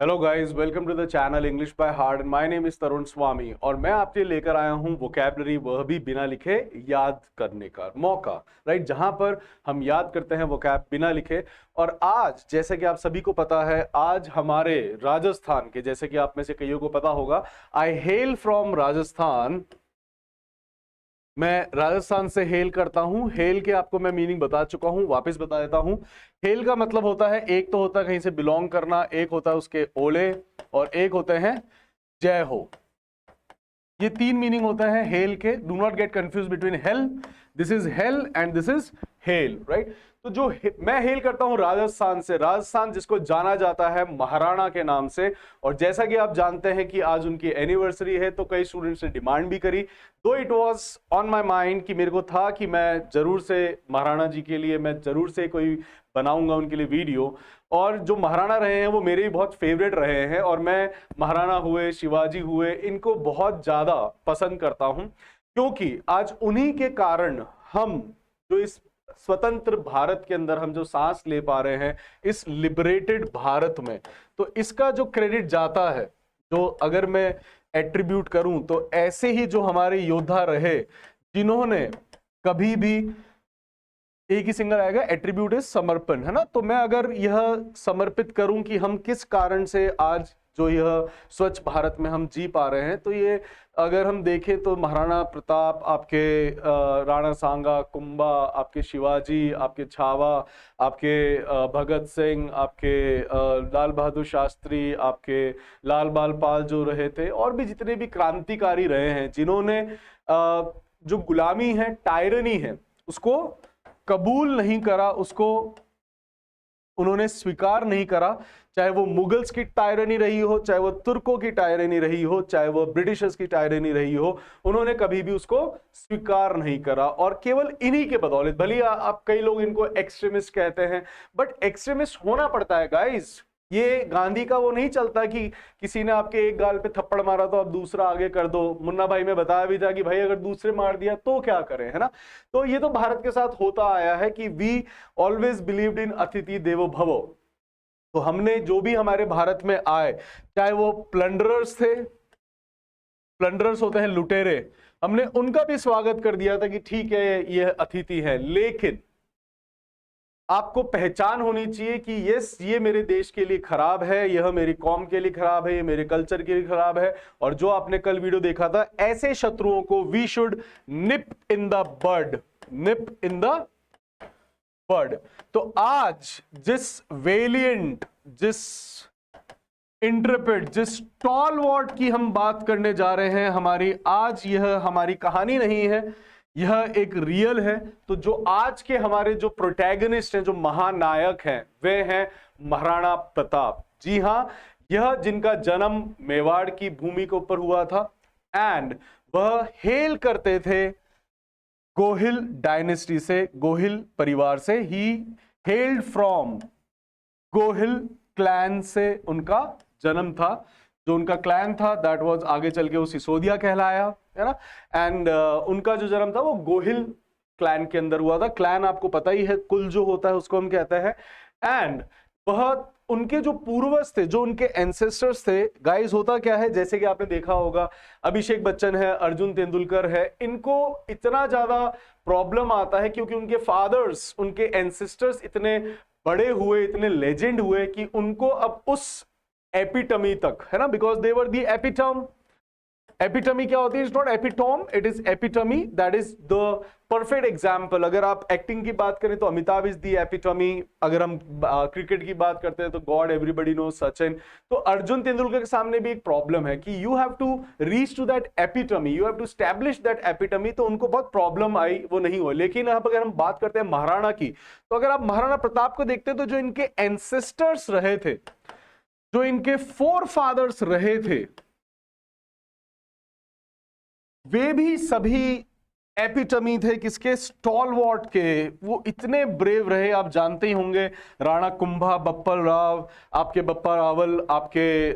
Hello guys, welcome to the channel English by heart. My name is Tarun Swami और मैं आपके लेकर आया हूं वोकैबलरी, वह भी बिना लिखे याद करने का मौका। राइट, जहां पर हम याद करते हैं वोकैब बिना लिखे। और आज जैसे कि आप सभी को पता है, आज हमारे राजस्थान के, जैसे कि आप में से कईयों को पता होगा, आई हेल फ्रॉम राजस्थान। मैं राजस्थान से हेल करता हूं। हेल के आपको मैं मीनिंग बता चुका हूं, वापस बता देता हूं। हेल का मतलब होता है, एक तो होता है कहीं से बिलोंग करना, एक होता है उसके ओले, और एक होते हैं जय हो। ये तीन मीनिंग होता है हेल के। Do not get confuse between hello, this is hello and this is hello. Right, तो जो मैं हेल करता हूं राजस्थान से, राजस्थान जिसको जाना जाता है महाराणा के नाम से। और जैसा कि आप जानते हैं कि आज उनकी एनिवर्सरी है, तो कई स्टूडेंट्स ने डिमांड भी करी। दो it was on my mind कि मेरे को था कि मैं जरूर से महाराणा जी के लिए मैं जरूर से कोई बनाऊंगा उनके लिए वीडियो। और जो महाराणा रहे हैं वो मेरे भी बहुत फेवरेट रहे हैं, और मैं महाराणा हुए, शिवाजी हुए, इनको बहुत ज्यादा पसंद करता हूं, क्योंकि आज उन्हीं के कारण हम जो इस स्वतंत्र भारत के अंदर हम जो सांस ले पा रहे हैं, इस लिबरेटेड भारत में, तो इसका जो क्रेडिट जाता है, जो अगर मैं एट्रीब्यूट करूं, तो ऐसे ही जो हमारे योद्धा रहे जिन्होंने कभी भी, एक ही सिंगल आएगा, एट्रीब्यूट इज समर्पण, है ना। तो मैं अगर यह समर्पित करूं कि हम किस कारण से आज जो यह स्वच्छ भारत में हम जी पा रहे हैं, तो ये अगर हम देखें तो महाराणा प्रताप, आपके राणा सांगा, कुंभा, आपके शिवाजी, आपके छावा, आपके भगत सिंह, आपके लाल बहादुर शास्त्री, आपके लाल बाल पाल जो रहे थे, और भी जितने भी क्रांतिकारी रहे हैं, जिन्होंने जो गुलामी है, टायरनी है, उसको कबूल नहीं करा, उसको उन्होंने स्वीकार नहीं करा। चाहे वो मुगल्स की टायरनी रही हो, चाहे वो तुर्कों की टायरनी रही हो, चाहे वो ब्रिटिशर्स की टायरनी रही हो, उन्होंने कभी भी उसको स्वीकार नहीं करा। और केवल इन्हीं के बदौलत, भले आप कई लोग इनको एक्सट्रीमिस्ट कहते हैं, बट एक्सट्रीमिस्ट होना पड़ता है गाइस। ये गांधी का वो नहीं चलता कि किसी ने आपके एक गाल पे थप्पड़ मारा तो आप दूसरा आगे कर दो। मुन्ना भाई में बताया भी था कि भाई अगर दूसरे मार दिया तो क्या करें, है ना। तो ये तो भारत के साथ होता आया है कि वी ऑलवेज बिलीव्ड इन अतिथि देवो भवो। तो हमने जो भी हमारे भारत में आए, चाहे वो प्लंडरर्स थे, प्लंडरर्स होते हैं लुटेरे, हमने उनका भी स्वागत कर दिया था कि ठीक है ये अतिथि है। लेकिन आपको पहचान होनी चाहिए कि यस, ये मेरे देश के लिए खराब है, यह मेरी कौम के लिए खराब है, ये मेरे कल्चर के लिए खराब है। और जो आपने कल वीडियो देखा था, ऐसे शत्रुओं को we should nip in the bud, nip in the bud. तो आज जिस वेलिएंट, जिस इंट्रेपिड, जिस स्टॉलवर्ट की हम बात करने जा रहे हैं, हमारी आज यह हमारी कहानी नहीं है, यह एक रियल है। तो जो आज के हमारे जो प्रोटैगनिस्ट हैं, जो महानायक हैं, वे हैं महाराणा प्रताप। जी हां, यह जिनका जन्म मेवाड़ की भूमि के ऊपर हुआ था, एंड वह हेल करते थे गोहिल डायनेस्टी से, गोहिल परिवार से। He held from Gohil clan से उनका जन्म था। जो उनका क्लैन था, दैट वाज आगे चल के वो सिसोदिया कहलाया, है ना। एंड उनका जो जन्म था वो गोहिल क्लैन के अंदर हुआ था। क्लैन आपको पता ही है, कुल जो होता है उसको हम कहते हैं। एंड वह उनके जो पूर्वज थे, जो उनके एंसेस्टर्स थे, गाइस, होता क्या है, जैसे कि आपने देखा होगा, अभिषेक बच्चन है, अर्जुन तेंदुलकर है, इनको इतना ज्यादा प्रॉब्लम आता है क्योंकि उनके फादर्स, उनके एंसेस्टर्स इतने बड़े हुए, इतने लेजेंड हुए कि उनको अब उस एपिटमी तक, है ना, because they were the epitome. Epitome क्या होती है? It's not epitome, it is epitome, that is the perfect example. अगर आप एक्टिंग की बात करें तो अमिताभ इज दी एपिटमी। अगर हम क्रिकेट की बात करते हैं तो गॉड एवरीबडी नोज सचिन। तो अर्जुन तेंदुलकर के सामने भी एक प्रॉब्लम है कि you have to reach to that epitome, you have to establish that epitome. तो उनको बहुत प्रॉब्लम आई, वो नहीं हुआ। लेकिन अब अगर हम बात करते हैं महाराणा की, तो अगर आप महाराणा प्रताप को देखते हैं, तो जो इनके एंसेस्टर्स रहे थे, जो इनके फोर फादर्स रहे थे, वे भी सभी एपिटमी थे किसके? स्टॉलवर्ट के। वो इतने ब्रेव रहे, आप जानते ही होंगे, राणा कुंभा, बप्पल राव, आपके बप्पा रावल, आपके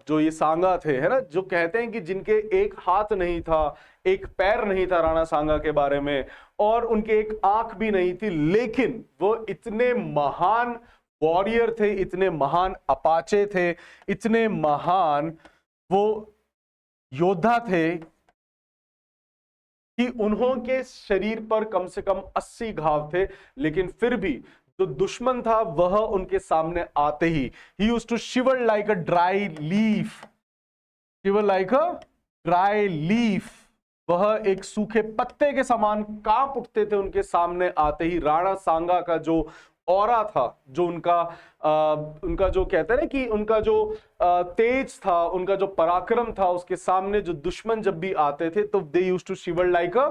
जो ये सांगा थे, है ना, जो कहते हैं कि जिनके एक हाथ नहीं था, एक पैर नहीं था राणा सांगा के बारे में, और उनके एक आंख भी नहीं थी, लेकिन वो इतने महान वॉरियर थे, इतने महान अपाचे थे, इतने महान वो योद्धा थे कि उन्होंने शरीर पर कम से कम 80 घाव थे, लेकिन फिर भी जो दुश्मन था वह उनके सामने आते ही he used to shiver like a dry leaf, shiver like a dry leaf, वह एक सूखे पत्ते के समान कांप उठते थे उनके सामने आते ही। राणा सांगा का जो ऑरा था, जो उनका जो कहते हैं ना कि उनका जो तेज था, उनका जो पराक्रम था, उसके सामने जो दुश्मन जब भी आते थे तो they used to shiver like a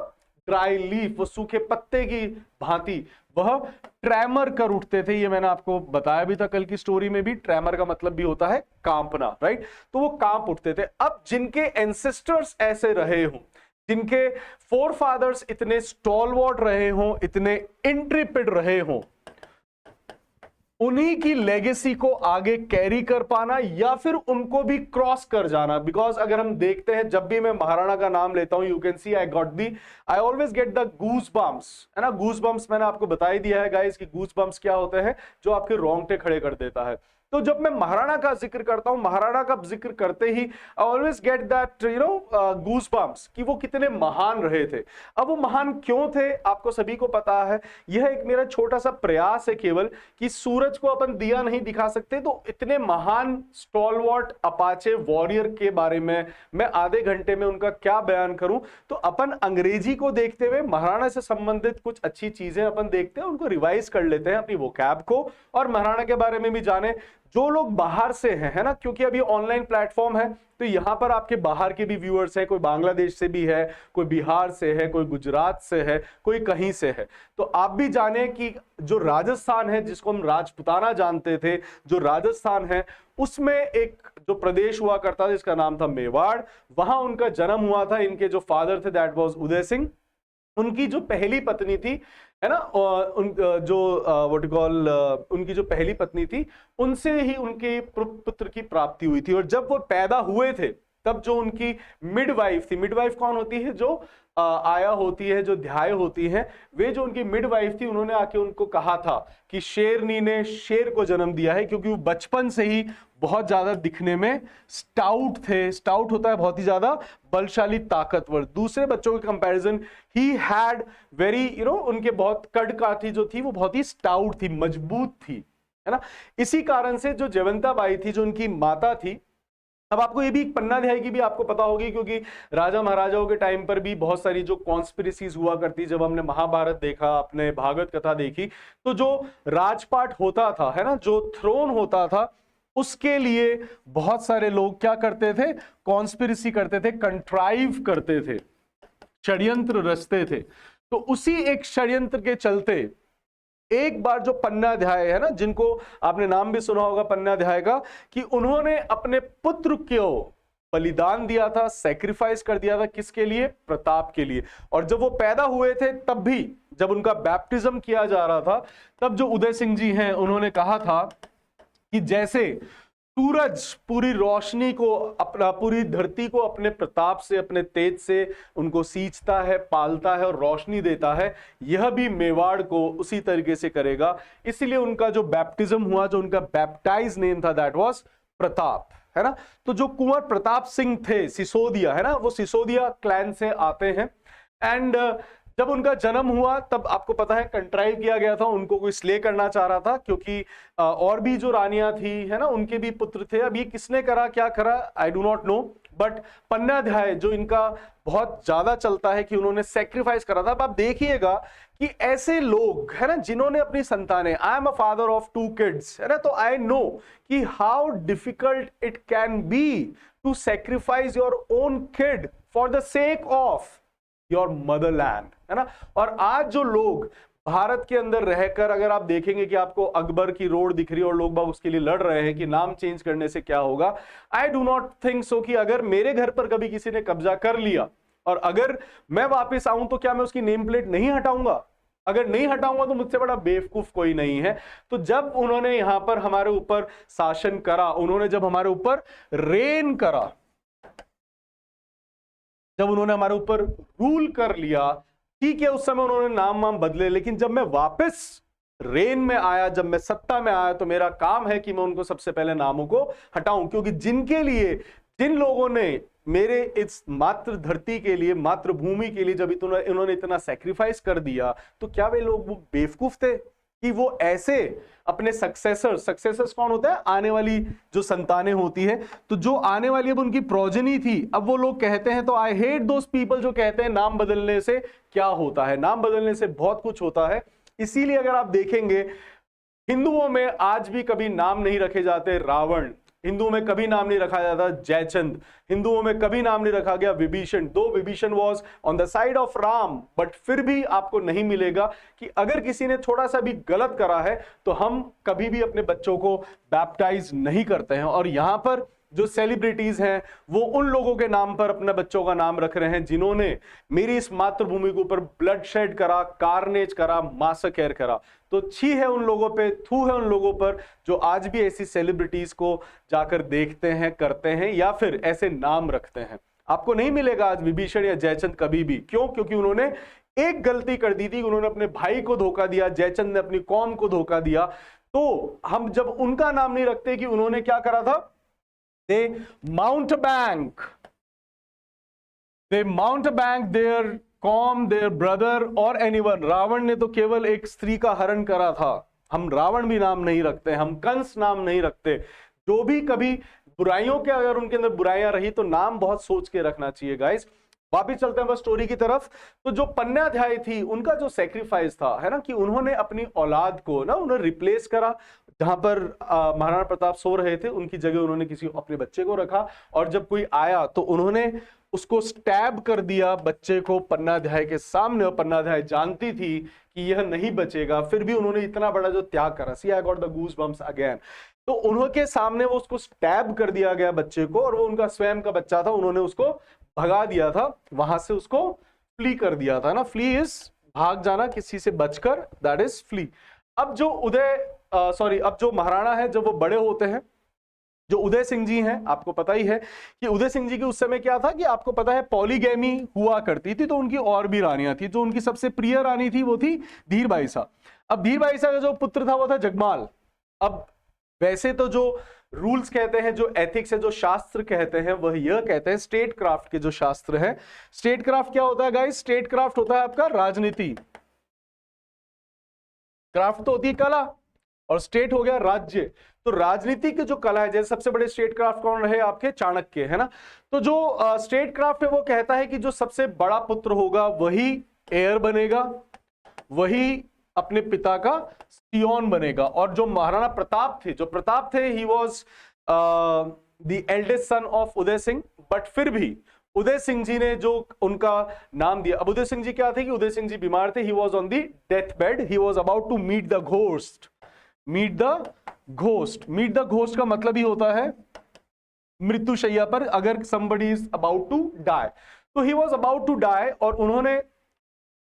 dry leaf, वो सूखे पत्ते की भांति वह ट्रेमर कर उठते थे। ये मैंने आपको बताया भी था कल की स्टोरी में भी, ट्रेमर का मतलब भी होता है कांपना, राइट। तो वो कांप उठते थे। अब जिनके एंसेस्टर्स ऐसे रहे हों, जिनके फोर फादर्स इतने स्टॉलवर्ट रहे हों, इतने इंट्रिपिड रहे हों, उन्हीं की लेगेसी को आगे कैरी कर पाना या फिर उनको भी क्रॉस कर जाना। बिकॉज अगर हम देखते हैं, जब भी मैं महाराणा का नाम लेता हूं, you can see I always get the goose bumps, है ना। गूज बम्प्स मैंने आपको बता ही दिया है गाइस कि गूज बम्प्स क्या होते हैं, जो आपके रोंगटे खड़े कर देता है। तो जब मैं महाराणा का जिक्र करता हूं, महाराणा का जिक्र करते ही I always get that goose bumps कि वो कितने महान रहे थे। अब वो महान क्यों थे, आपको सभी को पता है। यह एक मेरा छोटा सा प्रयास है केवल कि सूरज को अपन दिया नहीं दिखा सकते, तो इतने महान स्टॉलवर्ट अपाचे वॉरियर के बारे में मैं आधे घंटे में उनका क्या बयान करूं। तो अपन अंग्रेजी को देखते हुए महाराणा से संबंधित कुछ अच्छी चीजें अपन देखते हैं, उनको रिवाइज कर लेते हैं, अपनी वोकैब को, और महाराणा के बारे में भी जाने। जो लोग बाहर से हैं, है ना, क्योंकि अभी ऑनलाइन प्लेटफॉर्म है, तो यहां पर आपके बाहर के भी व्यूअर्स हैं, कोई बांग्लादेश से भी है, कोई बिहार से है, कोई गुजरात से है, कोई कहीं से है। तो आप भी जाने कि जो राजस्थान है, जिसको हम राजपुताना जानते थे, जो राजस्थान है उसमें एक जो प्रदेश हुआ करता था जिसका नाम था मेवाड़, वहां उनका जन्म हुआ था। इनके जो फादर थे दैट वाज उदय सिंह। उनकी जो पहली पत्नी थी, है ना, उनकी जो पहली पत्नी थी, उनसे ही उनके पुत्र की प्राप्ति हुई थी। और जब वो पैदा हुए थे तब जो उनकी मिडवाइफ थी, मिडवाइफ कौन होती है, जो आया होती है, जो ध्याय होती है, वे जो उनकी मिडवाइफ थी, उन्होंने आके उनको कहा था कि शेरनी ने शेर को जन्म दिया है, क्योंकि वो बचपन से ही बहुत ज्यादा दिखने में स्टाउट थे। स्टाउट होता है बहुत ही ज्यादा बलशाली, ताकतवर। दूसरे बच्चों के कंपैरिजन ही हैड वेरी उनके बहुत कद काठी जो थी वो बहुत ही स्टाउट थी, मजबूत थी, है ना। इसी कारण से जो जयवंता बाई थी, जो उनकी माता थी, अब आपको ये भी पन्ना अध्याय की भी आपको पता होगी, क्योंकि राजा महाराजाओं के टाइम पर भी बहुत सारी जो कॉन्स्पिरेसीज हुआ करती। जब हमने महाभारत देखा, अपने भागवत कथा देखी, तो जो राजपाट होता था, है ना, जो थ्रोन होता था, उसके लिए बहुत सारे लोग क्या करते थे, कॉन्स्पिरेसी करते थे, कंट्राइव करते थे, षड्यंत्र रचते थे। तो उसी एक षड्यंत्र के चलते एक बार जो पन्ना अध्याय है ना, जिनको आपने नाम भी सुना होगा पन्ना अध्याय का, कि उन्होंने अपने पुत्र को बलिदान दिया था, सैक्रिफाइस कर दिया था, किसके लिए, प्रताप के लिए। और जब वो पैदा हुए थे, तब भी जब उनका बैप्टिज्म किया जा रहा था, तब जो उदय सिंह जी हैं उन्होंने कहा था कि जैसे सूरज पूरी रोशनी को, अपना पूरी धरती को अपने प्रताप से, अपने तेज से उनको सींचता है, पालता है और रोशनी देता है, यह भी मेवाड़ को उसी तरीके से करेगा। इसीलिए उनका जो बैप्टिज्म हुआ, जो उनका बैप्टाइज नेम था, दैट वाज प्रताप, है ना। तो जो कुंवर प्रताप सिंह थे, सिसोदिया, है ना, वो सिसोदिया क्लैन से आते हैं। एंड जब उनका जन्म हुआ तब आपको पता है कंट्राइव किया गया था, उनको कोई स्ले करना चाह रहा था, क्योंकि और भी जो रानियां थी, है ना, उनके भी पुत्र थे। अब ये किसने करा, क्या करा, I do not know, but Panna अध्याय जो इनका बहुत ज्यादा चलता है कि उन्होंने सेक्रीफाइस करा था। अब आप देखिएगा कि ऐसे लोग, है ना, जिन्होंने अपनी संतानें, I am a father of 2 kids, है ना, तो आई नो कि how difficult it can be to sacrifice your own kid for the sake of your motherland, है ना। और आज जो लोग भारत के अंदर रहकर, अगर आप देखेंगे कि आपको अकबर की रोड दिख रही है और लोग बाग उसके लिए लड़ रहे हैं कि नाम चेंज करने से क्या होगा, आई डू नॉट थिंक सो कि अगर मेरे घर पर कभी किसी ने कब्जा कर लिया और अगर मैं वापस आऊं तो क्या मैं उसकी नेम प्लेट नहीं हटाऊंगा? अगर नहीं हटाऊंगा तो मुझसे बड़ा बेवकूफ कोई नहीं है। तो जब उन्होंने यहां पर हमारे ऊपर शासन करा, उन्होंने जब हमारे ऊपर रेन करा, जब उन्होंने हमारे ऊपर रूल कर लिया, ठीक है, उस समय उन्होंने नाम वाम बदले, लेकिन जब मैं वापस रेन में आया, जब मैं सत्ता में आया, तो मेरा काम है कि मैं उनको सबसे पहले नामों को हटाऊं, क्योंकि जिनके लिए, जिन लोगों ने मेरे इस मातृ धरती के लिए, मातृभूमि के लिए जब इन्होंने इतना सैक्रिफाइस कर दिया, तो क्या वे लोग वो बेवकूफ थे कि वो ऐसे अपने सक्सेसर्स कौन होता है, आने वाली जो संतानें होती है, तो जो आने वाली अब उनकी प्रोजेनी थी, अब वो लोग कहते हैं, तो आई हेट दोस पीपल जो कहते हैं नाम बदलने से क्या होता है, नाम बदलने से बहुत कुछ होता है। इसीलिए अगर आप देखेंगे हिंदुओं में आज भी कभी नाम नहीं रखे जाते रावण, हिंदुओं में कभी नाम नहीं रखा जाता जयचंद, हिंदुओं में कभी नाम नहीं रखा गया विभीषण, दो Vibhishan was on the side of Ram, but फिर भी आपको नहीं मिलेगा कि अगर किसी ने थोड़ा सा भी गलत करा है तो हम कभी भी अपने बच्चों को बैप्टाइज नहीं करते हैं। और यहां पर जो सेलिब्रिटीज हैं वो उन लोगों के नाम पर अपने बच्चों का नाम रख रहे हैं जिन्होंने मेरी इस मातृभूमि के ऊपर ब्लड शेड करा, कारनेज करा, मासकेर करा। तो छी है उन लोगों पे, थू है उन लोगों पर जो आज भी ऐसी सेलिब्रिटीज को जाकर देखते हैं, करते हैं या फिर ऐसे नाम रखते हैं। आपको नहीं मिलेगा आज विभीषण या जयचंद कभी भी। क्यों? क्योंकि उन्होंने एक गलती कर दी थी, उन्होंने अपने भाई को धोखा दिया, जयचंद ने अपनी कौम को धोखा दिया। तो हम जब उनका नाम नहीं रखते कि उन्होंने क्या करा था, they mountebank their com, their brother और anyone। रावण ने तो केवल एक स्त्री का हरण करा था, हम रावण भी नाम नहीं रखते, हम कंस नाम नहीं रखते। जो भी कभी बुराइयों के, अगर उनके अंदर बुराइयां रही तो नाम बहुत सोच के रखना चाहिए गाइस। वापिस चलते हैं बस स्टोरी की तरफ। तो जो पन्नाध्याय थी उनका जो सेक्रीफाइस था, है ना, कि उन्होंने अपनी औलाद को ना उन्हें रिप्लेस करा, जहां पर महाराणा प्रताप सो रहे थे उनकी जगह उन्होंने किसी अपने बच्चे को रखा, और जब कोई आया तो उन्होंने उसको स्टैब कर दिया बच्चे को पन्नाध्याय के सामने। और पन्नाध्याय जानती थी कि यह नहीं बचेगा, फिर भी उन्होंने इतना बड़ा जो त्याग करा। See I got the goose bumps again. तो उनके सामने वो उसको स्टैब कर दिया गया बच्चे को, और वो उनका स्वयं का बच्चा था, उन्होंने उसको भगा दिया था वहां से, उसको फ्ली कर दिया था ना। फ्ली इज भाग जाना किसी से बचकर, दैट इज फ्ली। अब जो अब जो महाराणा है जब वो बड़े होते हैं, जो उदय सिंह जी हैं, आपको पता ही है कि उदय सिंह जी के उस समय क्या था कि आपको पता है पॉलीगैमी हुआ करती थी, तो उनकी और भी रानियां थी। जो उनकी सबसे प्रिय रानी थी वो थी धीर बाईसा। अब धीर बाईसा का जो पुत्र था वो था जगमाल। अब वैसे तो जो रूल्स कहते हैं, जो एथिक्स है, जो शास्त्र कहते हैं, वह यह कहते हैं, स्टेट क्राफ्ट के जो शास्त्र है, स्टेट क्राफ्ट क्या होता है गाइस? स्टेट क्राफ्ट होता है आपका राजनीति। क्राफ्ट तो होती है कला, और स्टेट हो गया राज्य। तो राजनीति की जो कला है, जैसे सबसे बड़े स्टेट क्राफ्ट कौन रहे आपके? चाणक्य, है ना। तो जो स्टेट क्राफ्ट है वो कहता है कि जो सबसे बड़ा पुत्र होगा वही एयर बनेगा, वही अपने पिता का सियोन बनेगा। और जो महाराणा प्रताप थे, he was the eldest son of Uday Singh, but फिर भी उदय सिंह जी ने जो उनका नाम दिया। अब उदय सिंह जी क्या थे कि उदय सिंह जी बीमार थे, he was on the death bed, he was about to meet the ghost. Meet the ghost का मतलब ही होता है मृत्युशैया पर, अगर somebody is about to die। तो he was about to die, और उन्होंने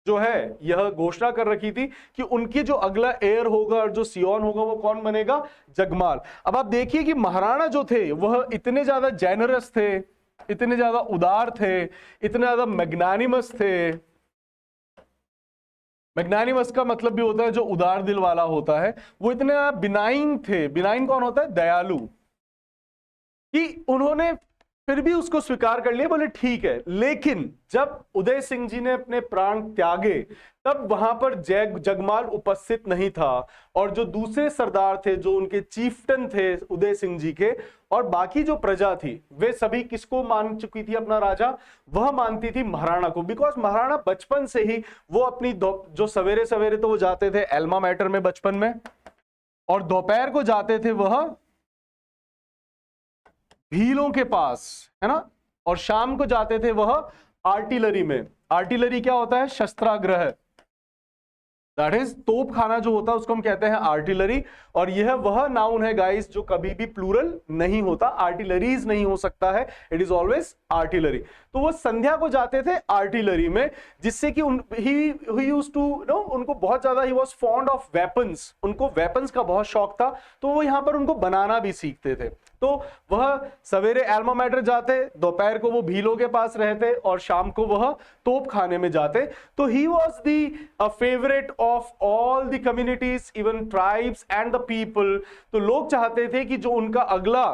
जो है यह घोषणा कर रखी थी कि उनकी जो अगला एयर होगा और जो सियोन होगा वो कौन बनेगा? जगमाल। अब आप देखिए कि महाराणा जो थे वह इतने ज्यादा जेनरस थे, इतने ज्यादा उदार थे, इतने ज्यादा मैग्नानिमस थे। मैग्नानिमस का मतलब भी होता है जो उदार दिल वाला होता है। वो इतने बिनाइन थे। बिनाइन कौन होता है? दयालु। कि उन्होंने फिर भी उसको स्वीकार कर लिया, बोले ठीक है। लेकिन जब उदय सिंह जी ने अपने प्राण त्यागे तब वहां पर जगमाल उपस्थित नहीं था, और जो दूसरे सरदार थे, जो उनके चीफ्टन थे उदय सिंह जी के, और बाकी जो प्रजा थी, वे सभी किसको मान चुकी थी अपना राजा? वह मानती थी महाराणा को। बिकॉज महाराणा बचपन से ही वो अपनी जो सवेरे सवेरे तो वो जाते थे एल्मा मैटर में बचपन में, और दोपहर को जाते थे वह भीलों के पास, है ना, और शाम को जाते थे वह आर्टिलरी में। आर्टिलरी क्या होता है? शस्त्राग्रह, दैट इज तोप खाना जो होता है उसको हम कहते हैं आर्टिलरी। और यह वह नाउन है गाइस जो कभी भी प्लूरल नहीं होता, आर्टिलरीज नहीं हो सकता है, इट इज ऑलवेज आर्टिलरी। तो वो संध्या को जाते थे आर्टिलरी में, जिससे कि he used to, उनको बहुत ज्यादा he was fond of weapons, उनको वेपन्स का बहुत शौक था, तो वो यहां पर उनको बनाना भी सीखते थे। तो वह सवेरे एल्मा मैटर जाते, दोपहर को वो भीलों के पास रहते और शाम को वह तोप खाने में जाते। तो he was the favourite of all the communities, even tribes and the people. तो लोग चाहते थे कि जो उनका अगला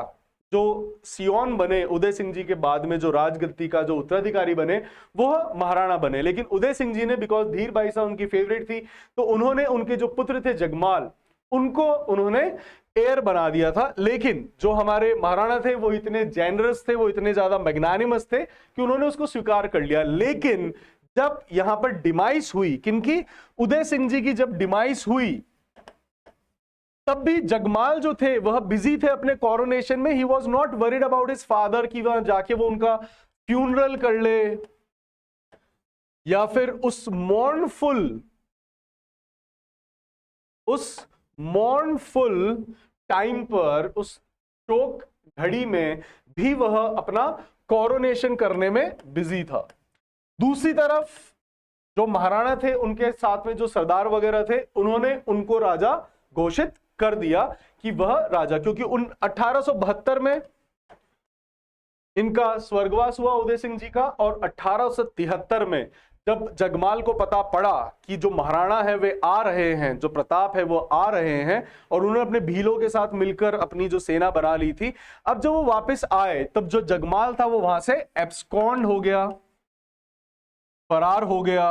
जो सियोन बने, उदय सिंह जी के बाद में जो राजगद्दी का जो उत्तराधिकारी बने वह महाराणा बने। लेकिन उदय सिंह जी ने, बिकॉज धीर बाई साहब उनकी फेवरेट थी, तो उन्होंने उनके जो पुत्र थे जगमाल, उनको उन्होंने एयर बना दिया था। लेकिन जो हमारे महाराणा थे वो इतने जेनरस थे, वो इतने ज्यादा मैग्नानिमस थे कि उन्होंने उसको स्वीकार कर लिया। लेकिन जब यहां पर डिमाइस हुई, किनकी, उदय सिंह जी की जब डिमाइस हुई, तब भी जगमाल जो थे वह बिजी थे अपने कोरोनेशन में। He was not worried about his father कि वहां जाके वो उनका फ्यूनरल कर ले, या फिर उस मॉर्नफुल टाइम पर, उस शोक घड़ी में भी वह अपना कोरोनेशन करने में बिजी था। दूसरी तरफ जो महाराणा थे, उनके साथ में जो सरदार वगैरह थे, उन्होंने उनको राजा घोषित कर दिया कि वह राजा, क्योंकि 1872 में इनका स्वर्गवास हुआ उदय सिंह जी का, और 1873 में जब जगमाल को पता पड़ा कि जो महाराणा है वे आ रहे हैं, जो प्रताप है वो आ रहे हैं, और उन्होंने अपने भीलों के साथ मिलकर अपनी जो सेना बना ली थी, अब जब वो वापस आए तब जो जगमाल था वो वहां से एब्सकॉन्ड हो गया, फरार हो गया।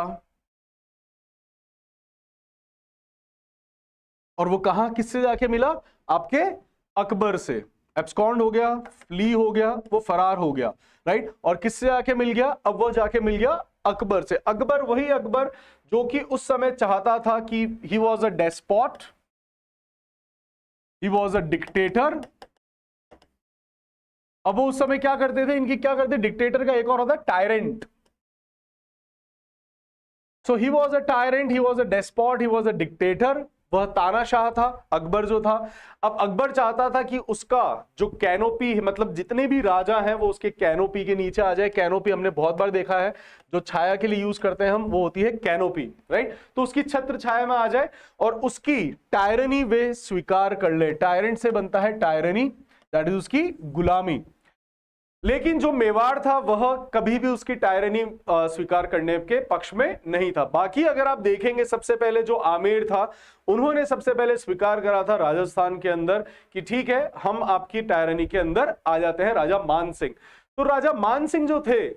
और वो कहां, किससे जाके मिला, आपके अकबर से। एब्सकॉन्ड हो गया, फ्ली हो गया, वो फरार हो गया, राइट। और किससे जाके मिल गया, अब वो जाके मिल गया अकबर से। अकबर, वही अकबर जो कि उस समय चाहता था कि he was a despot, he was a dictator. अब वो उस समय क्या करते थे, इनकी क्या करते, डिक्टेटर का एक और होता है tyrant. So he was a tyrant, he was a despot, he was a dictator. वह तानाशाह था अकबर जो था। अब अकबर चाहता था कि उसका जो कैनोपी है, मतलब जितने भी राजा हैं वो उसके कैनोपी के नीचे आ जाए। कैनोपी हमने बहुत बार देखा है, जो छाया के लिए यूज करते हैं हम, वो होती है कैनोपी, राइट। तो उसकी छत्र छाया में आ जाए और उसकी टायरनी वे स्वीकार कर ले। टायरेंट से बनता है टायरनी, दैट इज उसकी गुलामी। लेकिन जो मेवाड़ था वह कभी भी उसकी टायरनी स्वीकार करने के पक्ष में नहीं था। बाकी अगर आप देखेंगे, सबसे पहले जो आमेर था, उन्होंने सबसे पहले स्वीकार करा था राजस्थान के अंदर कि ठीक है, हम आपकी टायरनी के अंदर आ जाते हैं, राजा मान सिंह। तो राजा मान सिंह जो थे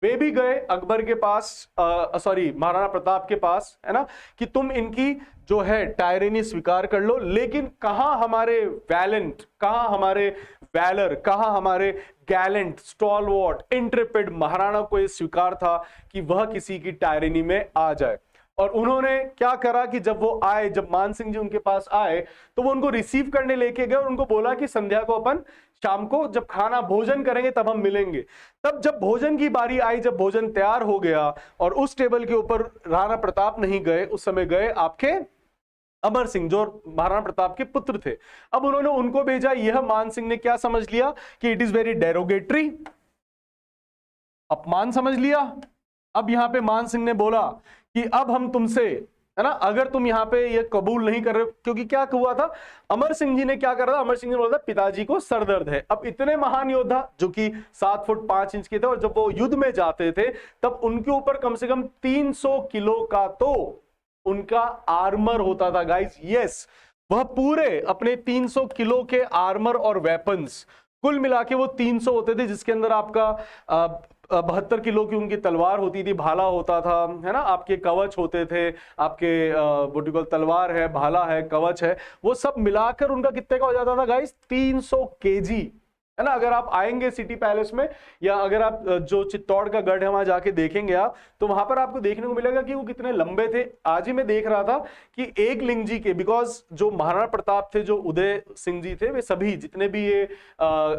वे भी गए अकबर के पास, सॉरी महाराणा प्रताप के पास, है ना, कि तुम इनकी जो है टायरनी स्वीकार कर लो। लेकिन कहां हमारे वैलेंट, कहां हमारे वैलर, कहां हमारे गैलेंट, स्टॉलवर्ट, इंट्रेपिड महाराणा को यह स्वीकार था कि वह किसी की टायरनी में आ जाए। और उन्होंने क्या करा कि जब वो आए, जब मान सिंह जी उनके पास आए, तो वो उनको रिसीव करने लेके गए और उनको बोला कि संध्या को अपन, शाम को जब खाना भोजन करेंगे तब हम मिलेंगे। तब जब भोजन की बारी आई, जब भोजन तैयार हो गया और उस टेबल के ऊपर राणा प्रताप नहीं गए, उस समय गए आपके अमर सिंह, जो महाराणा प्रताप के पुत्र थे। अब उन्होंने उनको भेजा। यह मान सिंह ने क्या समझ लिया कि इट इज वेरी डेरोगेटरी, अपमान समझ लिया। अब यहां पे मान सिंह ने बोला कि अब हम तुमसे, है ना, अगर तुम यहां पे ये कबूल नहीं कर रहे, क्योंकि क्या हुआ था, अमर सिंह जी ने क्या करा था, अमर सिंह जी ने बोला था पिताजी को सरदर्द है। अब इतने महान योद्धा जो कि 7 फुट 5 इंच के थे, और जब वो युद्ध में जाते थे तब उनके ऊपर कम से कम 300 किलो का तो उनका आर्मर होता था गाइस। यस, वह पूरे अपने 300 किलो के आर्मर और वेपन्स, कुल मिला के वो 300 होते थे, जिसके अंदर आपका 72 किलो की उनकी तलवार होती थी, भाला होता था, है ना, आपके कवच होते थे, आपके तलवार है, भाला है, कवच है, वो सब मिलाकर उनका कितने का हो जाता था गाइस, 300 केजी, है ना। अगर आप आएंगे सिटी पैलेस में, या अगर आप जो चित्तौड़ का गढ़ है वहां जाके देखेंगे आप, तो वहां पर आपको देखने को मिलेगा कि वो कितने लंबे थे। आज ही मैं देख रहा था कि एक लिंग जी के, बिकॉज जो महाराणा प्रताप थे, जो उदय सिंह जी थे, वे सभी जितने भी ये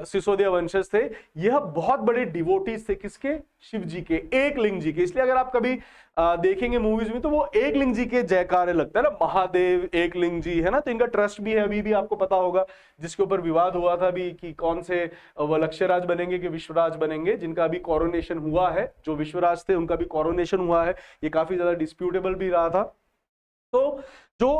सिसोदिया वंशज थे, यह बहुत बड़े डिवोटीज थे, किसके, शिव जी के, एक लिंग जी के। इसलिए अगर आप कभी देखेंगे मूवीज में, तो वो एक लिंग जी के जयकारे लगता है ना, महादेव एक लिंग जी, है ना। तो इनका ट्रस्ट भी है, अभी भी आपको पता होगा, जिसके ऊपर विवाद हुआ था अभी कि कौन से वो लक्ष्यराज बनेंगे कि विश्वराज बनेंगे, जिनका अभी कोरोनेशन हुआ है। जो विश्वराज थे उनका भी कोरोनेशन हुआ है, ये काफी ज्यादा डिस्प्यूटेबल भी रहा था। तो जो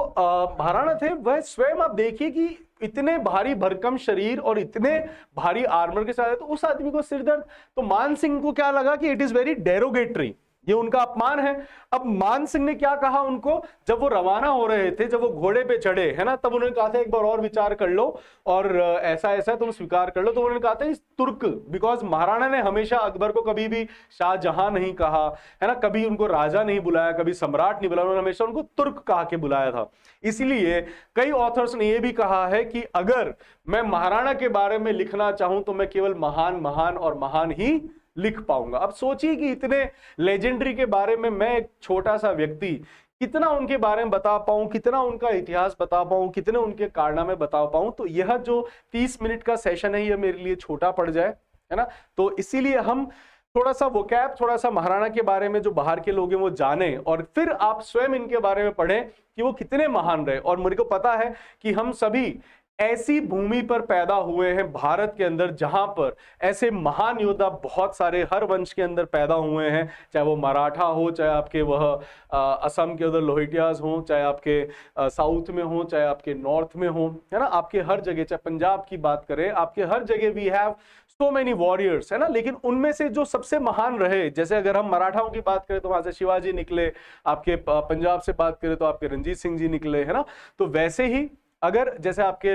महाराणा थे वह स्वयं आप देखिए कि इतने भारी भरकम शरीर और इतने भारी आर्मर के साथ है, तो उस आदमी को सिर दर्द, तो मान सिंह को क्या लगा कि इट इज वेरी डेरोगेटरी, ये उनका अपमान है। अब मान सिंह ने क्या कहा उनको, जब वो रवाना हो रहे थे, जब वो घोड़े पे चढ़े है ना, तब उन्होंने कहा था एक बार और विचार कर लो और ऐसा ऐसा तुम स्वीकार कर लो। तो उन्होंने कहा था इस तुर्क, बिकॉज महाराणा ने हमेशा अकबर को कभी भी शाहजहां नहीं कहा है ना, कभी उनको राजा नहीं बुलाया, कभी सम्राट नहीं बुलाया, उन्होंने हमेशा उनको तुर्क कहा के बुलाया था। इसलिए कई ऑथर्स ने यह भी कहा है कि अगर मैं महाराणा के बारे में लिखना चाहूं तो मैं केवल महान महान और महान ही लिख पाऊंगा। अब सोचिए कि इतने लेजेंडरी के बारे में मैं एक छोटा सा व्यक्ति कितना उनके बारे में बता पाऊं, कितना उनका इतिहास बता पाऊं, कितने उनके कारनामे बता पाऊं। तो यह जो 30 मिनट का सेशन है यह मेरे लिए छोटा पड़ जाए, है ना। तो इसीलिए हम थोड़ा सा वोकैब, थोड़ा सा महाराणा के बारे में जो बाहर के लोग हैं वो जाने, और फिर आप स्वयं इनके बारे में पढ़ें कि वो कितने महान रहे। और मुझे को पता है कि हम सभी ऐसी भूमि पर पैदा हुए हैं भारत के अंदर जहां पर ऐसे महान योद्धा बहुत सारे हर वंश के अंदर पैदा हुए हैं, चाहे वो मराठा हो, चाहे आपके वह असम के उधर लोहिटियाज हो, चाहे आपके साउथ में हो, चाहे आपके नॉर्थ में हो, है ना, आपके हर जगह, चाहे पंजाब की बात करें, आपके हर जगह we have so many warriors, है ना। लेकिन उनमें से जो सबसे महान रहे, जैसे अगर हम मराठाओं की बात करें तो वहां से शिवाजी निकले, आपके पंजाब से बात करें तो आपके रणजीत सिंह जी निकले, है ना। तो वैसे ही अगर जैसे आपके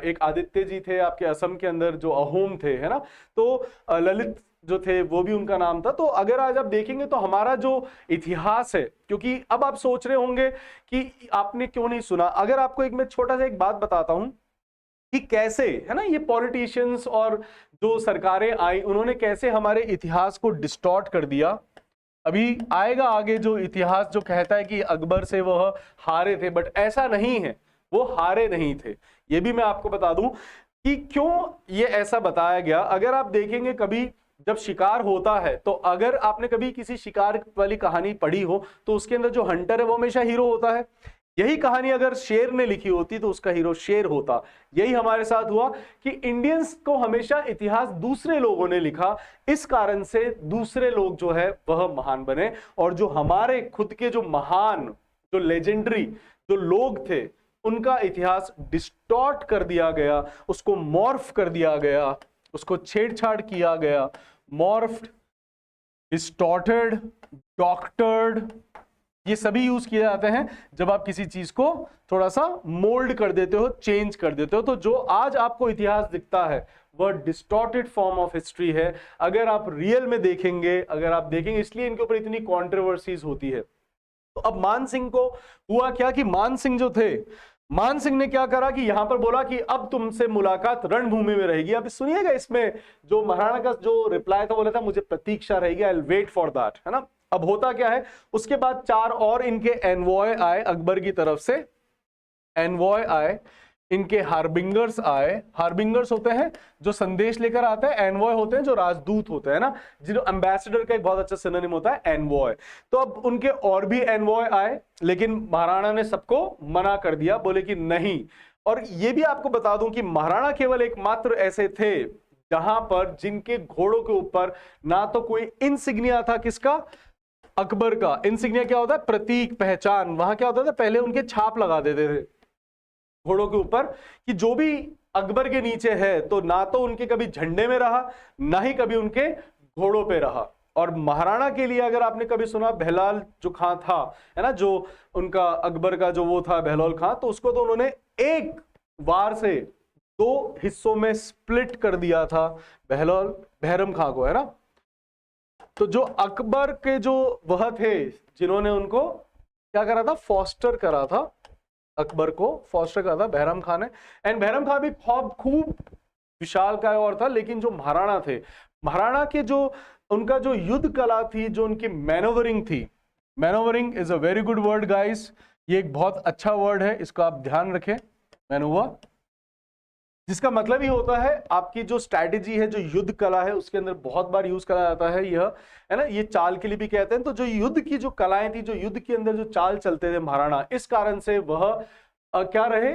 एक आदित्य जी थे आपके असम के अंदर जो अहोम थे, है ना, तो ललित जो थे वो भी उनका नाम था। तो अगर आज आप देखेंगे तो हमारा जो इतिहास है, क्योंकि अब आप सोच रहे होंगे कि आपने क्यों नहीं सुना, अगर आपको मैं छोटा सा एक बात बताता हूं कि कैसे, है ना, ये पॉलिटिशियंस और जो सरकारें आई उन्होंने कैसे हमारे इतिहास को डिस्टॉर्ट कर दिया। अभी आएगा आगे जो इतिहास जो कहता है कि अकबर से वह हारे थे, बट ऐसा नहीं है, वो हारे नहीं थे। ये भी मैं आपको बता दूं कि क्यों ये ऐसा बताया गया। अगर आप देखेंगे कभी जब शिकार होता है, तो अगर आपने कभी किसी शिकार वाली कहानी पढ़ी हो तो उसके अंदर जो हंटर है वो हमेशा हीरो होता है। यही कहानी अगर शेर ने लिखी होती तो उसका हीरो शेर होता। यही हमारे साथ हुआ कि इंडियंस को हमेशा इतिहास दूसरे लोगों ने लिखा, इस कारण से दूसरे लोग जो है वह महान बने, और जो हमारे खुद के जो महान, जो लेजेंडरी जो लोग थे उनका इतिहास डिस्टॉर्ट कर दिया गया, उसको मॉर्फ कर दिया गया, उसको छेड़छाड़ किया गया। मॉर्फ्ड, डिस्टॉर्टेड, डॉक्टर्ड, ये सभी यूज किए जाते हैं जब आप किसी चीज को थोड़ा सा मोल्ड कर देते हो, चेंज कर देते हो। तो जो आज आपको इतिहास दिखता है वह डिस्टॉर्टेड फॉर्म ऑफ हिस्ट्री है। अगर आप रियल में देखेंगे, अगर आप देखेंगे, इसलिए इनके ऊपर इतनी कॉन्ट्रोवर्सीज होती है। तो अब मान सिंह को हुआ क्या कि मान सिंह जो थे, मान सिंह ने क्या करा कि यहां पर बोला कि अब तुमसे मुलाकात रणभूमि में रहेगी। अब सुनिएगा, इसमें जो महाराणा का जो रिप्लाई था, बोला था मुझे प्रतीक्षा रहेगी, I will wait for that, है ना। अब होता क्या है, उसके बाद 4 और इनके एनवॉय आए अकबर की तरफ से, एनवॉय आए, इनके हार्बिंगर्स आए। हार्बिंगर्स होते हैं जो संदेश लेकर आते हैं, एनवॉय होते हैं जो राजदूत होते हैं ना, जो एम्बेसडर का एक बहुत अच्छा सिनोनिम होता है एनवॉय। तो अब उनके और भी एनवॉय आए, लेकिन महाराणा ने सबको मना कर दिया, बोले कि नहीं। और ये भी आपको बता दूं कि महाराणा केवल एकमात्र ऐसे थे जहां पर जिनके घोड़ों के ऊपर ना तो कोई इंसिग्निया था, किसका, अकबर का। इंसिग्निया क्या होता है, प्रतीक, पहचान। वहां क्या होता था, पहले उनके छाप लगा देते थे घोड़ों के ऊपर कि जो भी अकबर के नीचे है, तो ना तो उनके कभी झंडे में रहा, ना ही कभी उनके घोड़ों पे रहा। और महाराणा के लिए अगर आपने कभी सुना, बहलाल जो खां था, है ना, जो उनका अकबर का जो वो था बहलोल खां, तो उसको तो उन्होंने एक वार से 2 हिस्सों में स्प्लिट कर दिया था, बहलोल बहरम खां को, है ना। तो जो अकबर के जो वह थे जिन्होंने उनको क्या करा था, फॉस्टर करा था, अकबर को फॉस्टर करा था बहरम खान ने। एंड बहरम खान भी खूब विशाल काय और था, लेकिन जो महाराणा थे, महाराणा के जो उनका जो युद्ध कला थी, जो उनकी मैनोवरिंग थी, manoeuvring is a very good word guys, ये एक बहुत अच्छा वर्ड है, इसको आप ध्यान रखें, मैनोवर, जिसका मतलब ही होता है आपकी जो स्ट्रैटेजी है, जो युद्ध कला है, उसके अंदर बहुत बार यूज करा जाता है यह, है ना, ये चाल के लिए भी कहते हैं। तो जो युद्ध की जो कलाएं थी, जो युद्ध के अंदर जो चाल चलते थे महाराणा, इस कारण से वह क्या रहे,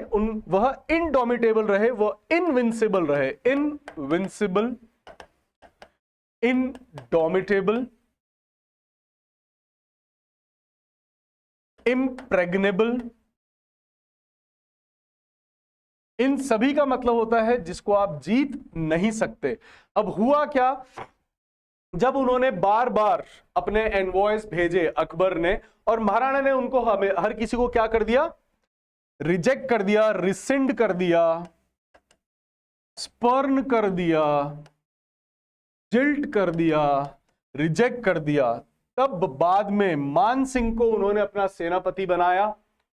वह इनडोमिटेबल रहे, वह इनविंसिबल रहे, इनविंसिबल, इनडोमिटेबल, इम्प्रेग्नेबल, इन सभी का मतलब होता है जिसको आप जीत नहीं सकते। अब हुआ क्या, जब उन्होंने बार बार अपने एनवॉयस भेजे अकबर ने, और महाराणा ने उनको हर किसी को क्या कर दिया, रिजेक्ट कर दिया, रिसेंड कर दिया, स्पर्न कर दिया, जिल्ट कर दिया, रिजेक्ट कर दिया, तब बाद में मान सिंह को उन्होंने अपना सेनापति बनाया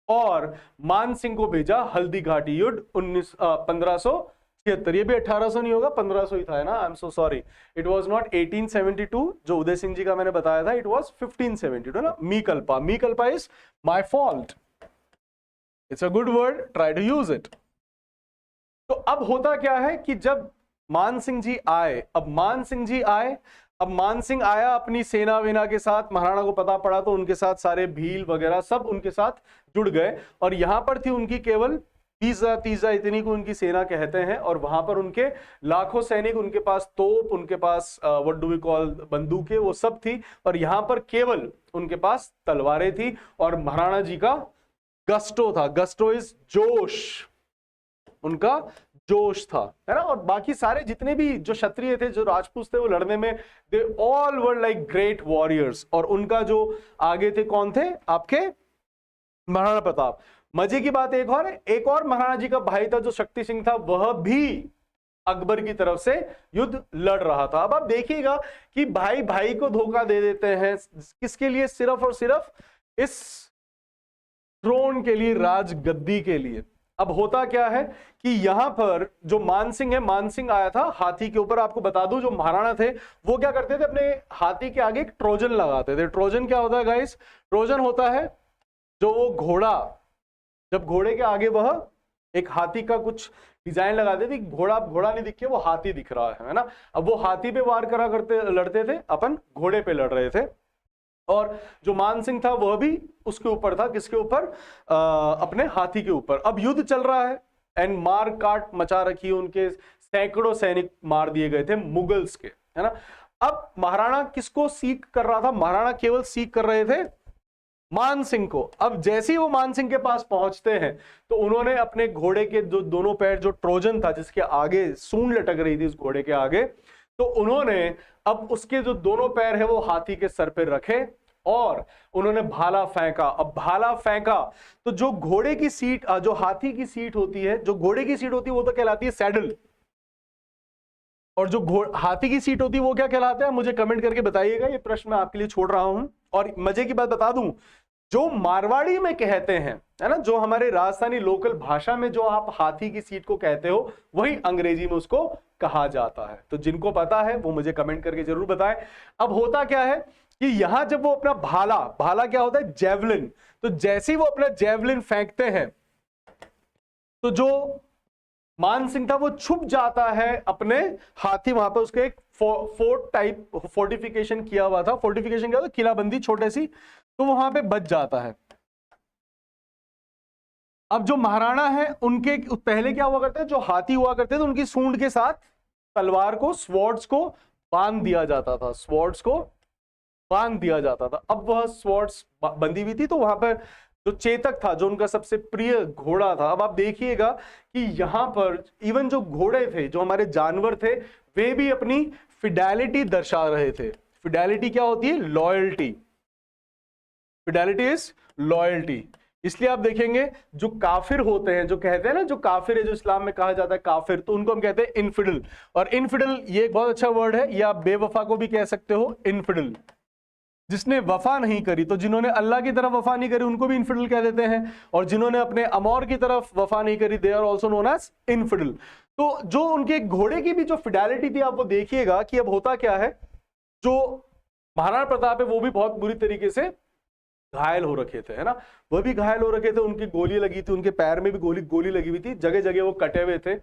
और मान सिंह को भेजा हल्दी घाटी युद्ध 1576। ये भी 1800 नहीं होगा, 1500 ही था, है ना। I am so sorry, it was not 1872 जो उदय सिंह जी का मैंने बताया था, इट वाज 1572 ना। Mea culpa is my fault, it's a good word, try to use it. तो अब होता क्या है कि जब मान सिंह जी आए, अब मान सिंह आया अपनी सेना वेना के साथ, महाराणा को पता पड़ा तो उनके साथ सारे भील वगैरह सब उनके साथ जुड़ गए, और यहां पर थी उनकी केवल 20,000 इतनी को उनकी सेना कहते हैं, और वहां पर उनके लाखों सैनिक, उनके पास तोप, उनके पास व्हाट डू वी कॉल बंदूकें, वो सब थी, और यहां पर केवल उनके पास तलवारें थी। और महाराणा जी का गस्टो था, गस्टो इज जोश, उनका जोश था, है ना। और बाकी सारे जितने भी जो क्षत्रिय थे, जो राजपूत थे, वो लड़ने में they all were like great warriors. और उनका जो आगे थे कौन थे, आपके महाराणा प्रताप। मजे की बात एक और महाराणा जी का भाई था जो शक्ति सिंह था, वह भी अकबर की तरफ से युद्ध लड़ रहा था। अब आप देखिएगा कि भाई भाई को धोखा दे देते हैं, किसके लिए, सिर्फ और सिर्फ इस थ्रोन के लिए, राज गद्दी के लिए। अब होता क्या है कि यहां पर जो मान सिंह है, मान सिंह आया था हाथी के ऊपर। आपको बता दूं, जो महाराणा थे वो क्या करते थे, अपने हाथी के आगे एक ट्रोजन लगाते थे। ट्रोजन क्या होता है गाइस, ट्रोजन होता है जो वो घोड़ा, जब घोड़े के आगे वह एक हाथी का कुछ डिजाइन लगाते थे, घोड़ा नहीं दिखे, वो हाथी दिख रहा है ना। अब वो हाथी पे वार करा करते, लड़ते थे, अपन घोड़े पे लड़ रहे थे। और जो मान सिंह था वह भी उसके ऊपर था, किसके ऊपर, अपने हाथी के ऊपर। अब युद्ध चल रहा है एंड मार काट मचा रखी, उनके सैकड़ों सैनिक मार दिए गए थे मुगल्स के, है ना। अब महाराणा किसको सीख कर रहा था, महाराणा केवल सीख कर रहे थे मान सिंह को। अब जैसे ही वो मान सिंह के पास पहुंचते हैं तो उन्होंने अपने घोड़े के जो दोनों पैर, जो ट्रोजन था जिसके आगे सूंड लटक रही थी उस घोड़े के आगे, तो उन्होंने अब उसके जो दोनों पैर है वो हाथी के सर पे रखे और उन्होंने भाला फेंका। अब भाला फेंका तो जो घोड़े की सीट, जो हाथी की सीट होती है, जो घोड़े की सीट होती है वो तो कहलाती है सैडल, और जो हाथी की सीट होती है वो क्या कहलाता है, मुझे कमेंट करके बताइएगा, ये प्रश्न मैं आपके लिए छोड़ रहा हूं। और मजे की बात बता दूं, जो मारवाड़ी में कहते हैं, है ना, जो हमारे राजस्थानी लोकल भाषा में जो आप हाथी की सीट को कहते हो, वही अंग्रेजी में उसको कहा जाता है। तो जिनको पता है वो मुझे कमेंट करके जरूर बताएं। अब होता क्या है कि यहां जब वो अपना भाला क्या होता है, जेवलिन, तो जैसे ही वो अपना जेवलिन फेंकते हैं तो जो मान सिंह था वो छुप जाता है अपने हाथी, वहां पर उसके एक फोर्ट टाइप फोर्टिफिकेशन किया हुआ था, फोर्टिफिकेशन क्या था, किलाबंदी छोटे सी, तो वहां पे बच जाता है। अब जो महाराणा है उनके पहले क्या हुआ करते थे, जो हाथी हुआ करते थे उनकी सूंड के साथ तलवार को, स्वॉर्ड्स को बांध दिया जाता था, स्वॉर्ड्स को बांध दिया जाता था। अब वह स्वॉर्ड्स बंधी हुई थी, तो वहां पर जो चेतक था, जो उनका सबसे प्रिय घोड़ा था, अब आप देखिएगा कि यहां पर इवन जो घोड़े थे, जो हमारे जानवर थे, वे भी अपनी फिडेलिटी दर्शा रहे थे। फिडेलिटी क्या होती है, लॉयल्टी, फिडेलिटी इज लॉयल्टी। इसलिए आप देखेंगे जो काफिर होते हैं, जो कहते हैं ना, जो काफिर है, जो इस्लाम में कहा जाता है काफिर, तो उनको हम कहते हैं इनफिडल। और इनफिडल ये एक बहुत अच्छा वर्ड है, या बेवफा को भी कह सकते हो, इनफिडल, जिसने वफा नहीं करी। तो जिन्होंने अल्लाह की तरफ वफा नहीं करी उनको भी इनफिडल कह देते हैं, और जिन्होंने अपने अमौर की तरफ वफा नहीं करी, they are also known as infidel. तो जो उनके घोड़े की भी जो फिडेलिटी थी, आप वो देखिएगा कि अब होता क्या है, जो महाराणा प्रताप है वो भी बहुत बुरी तरीके से घायल हो रखे थे, है ना, वह भी घायल हो रखे थे, उनकी गोली लगी थी, उनके पैर में भी गोली लगी हुई थी, जगह जगह वो कटे हुए थे।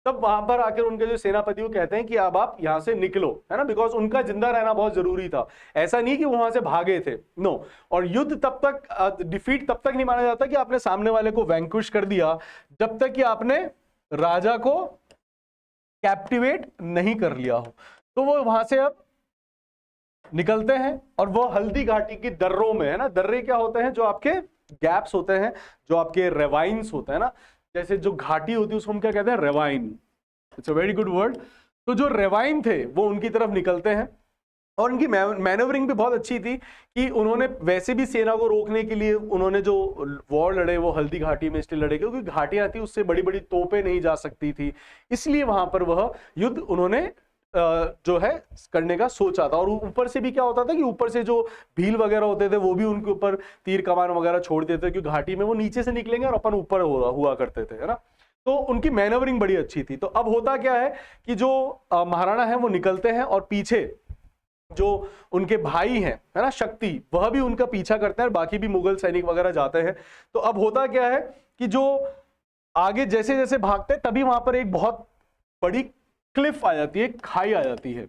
तब वहां पर आकर उनके जो सेनापति वो कहते हैं कि अब आप यहां से निकलो, है ना, बिकॉज उनका जिंदा रहना बहुत जरूरी था, ऐसा नहीं कि वो वहां से भागे थे, नो। और युद्ध तब तक, डिफीट तब तक नहीं माना जाता कि आपने सामने वाले को वैंक्विश कर दिया, जब तक कि आपने राजा को कैप्टिवेट नहीं कर लिया हो। तो वो वहां से अब निकलते हैं और वो हल्दी घाटी की दर्रों में, है ना, दर्रे क्या होते हैं, जो आपके गैप्स होते हैं, जो आपके रेवाइन्स होते हैं ना, जैसे जो घाटी होती है उसको हम क्या कहते हैं, ravine. It's a very good word. तो जो रेवाइन थे वो उनकी तरफ निकलते हैं, और उनकी मैनवरिंग भी बहुत अच्छी थी कि उन्होंने वैसे भी सेना को रोकने के लिए उन्होंने जो वॉर लड़े वो हल्दी घाटी में इसलिए लड़े क्योंकि घाटियां थी, उससे बड़ी बड़ी तोपें नहीं जा सकती थी, इसलिए वहां पर वह युद्ध उन्होंने जो है करने का सोचा था। और ऊपर से भी क्या होता था कि ऊपर से जो भील वगैरह होते थे वो भी उनके ऊपर तीर कमान वगैरह छोड़ देते थे, क्योंकि घाटी में वो नीचे से निकलेंगे और अपन ऊपर हुआ करते थे, है ना। तो उनकी मैनवरिंग बड़ी अच्छी थी। तो अब होता क्या है कि जो महाराणा है वो निकलते हैं और पीछे जो उनके भाई हैं, है ना, शक्ति, वह भी उनका पीछा करते हैं, बाकी भी मुगल सैनिक वगैरह जाते हैं। तो अब होता क्या है कि जो आगे जैसे जैसे भागते हैं तभी वहां पर एक बहुत बड़ी क्लिफ आ जाती है, खाई आ जाती है,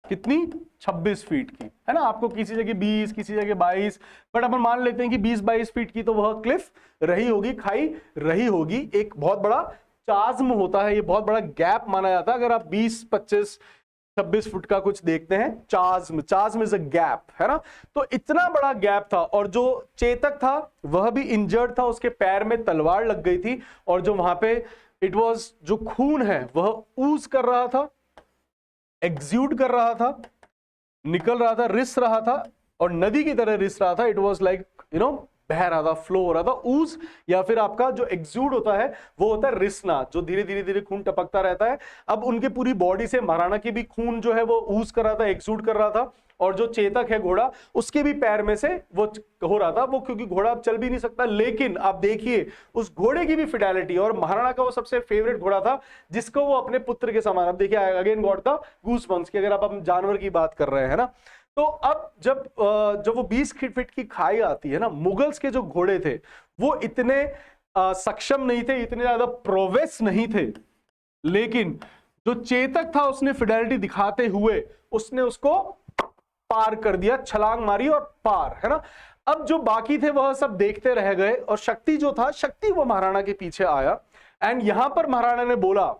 कितनी 26 फीट की, है ना। आपको किसी जगह 20, किसी जगह 22, बट अपन मान लेते हैं कि 20-22 फीट की तो वह क्लिफ रही होगी, खाई रही होगी। एक बहुत बड़ा चाज्म होता है, ये बहुत बड़ा गैप माना जाता है। अगर आप 20-25-26 फुट का कुछ देखते हैं, चाज्म इज अ गैप, है ना। तो इतना बड़ा गैप था, और जो चेतक था वह भी इंजर्ड था, उसके पैर में तलवार लग गई थी, और जो वहां पे इट वाज, जो खून है वह ऊज कर रहा था, एग्ज्यूट कर रहा था, निकल रहा था, रिस रहा था, और नदी की तरह रिस रहा था। इट वाज लाइक बह रहा था, फ्लो हो रहा था। ऊज या फिर आपका जो एग्ज्यूड होता है वो होता है रिसना, जो धीरे धीरे धीरे खून टपकता रहता है। अब उनके पूरी बॉडी से महाराणा की भी खून जो है वो ऊज कर रहा था, एग्ज्यूड कर रहा था, और जो चेतक है घोड़ा, उसके भी पैर में से वो हो रहा था, वो क्योंकि घोड़ा अब चल भी नहीं सकता। लेकिन आप देखिए उस घोड़े की भी फिडेलिटी, और महाराणा का वो सबसे फेवरेट घोड़ा था जिसको वो अपने पुत्र के समान, अब देखिए अगेन गॉट द गूज़बम्प्स की, अगर आप जानवर की बात कर रहे हैं ना। तो अब जब वो 20 फीट की खाई आती है ना, मुगल्स के जो घोड़े थे वो इतने सक्षम नहीं थे, इतने ज्यादा प्रोवेस नहीं थे, लेकिन जो चेतक था उसने फिडेलिटी दिखाते हुए उसने उसको पार कर दिया, छलांग मारी और पार, है ना। अब जो बाकी थे वह सब देखते रह गए, और शक्ति जो था, शक्ति वो महाराणा के पीछे आया, एंड यहां पर महाराणा ने बोला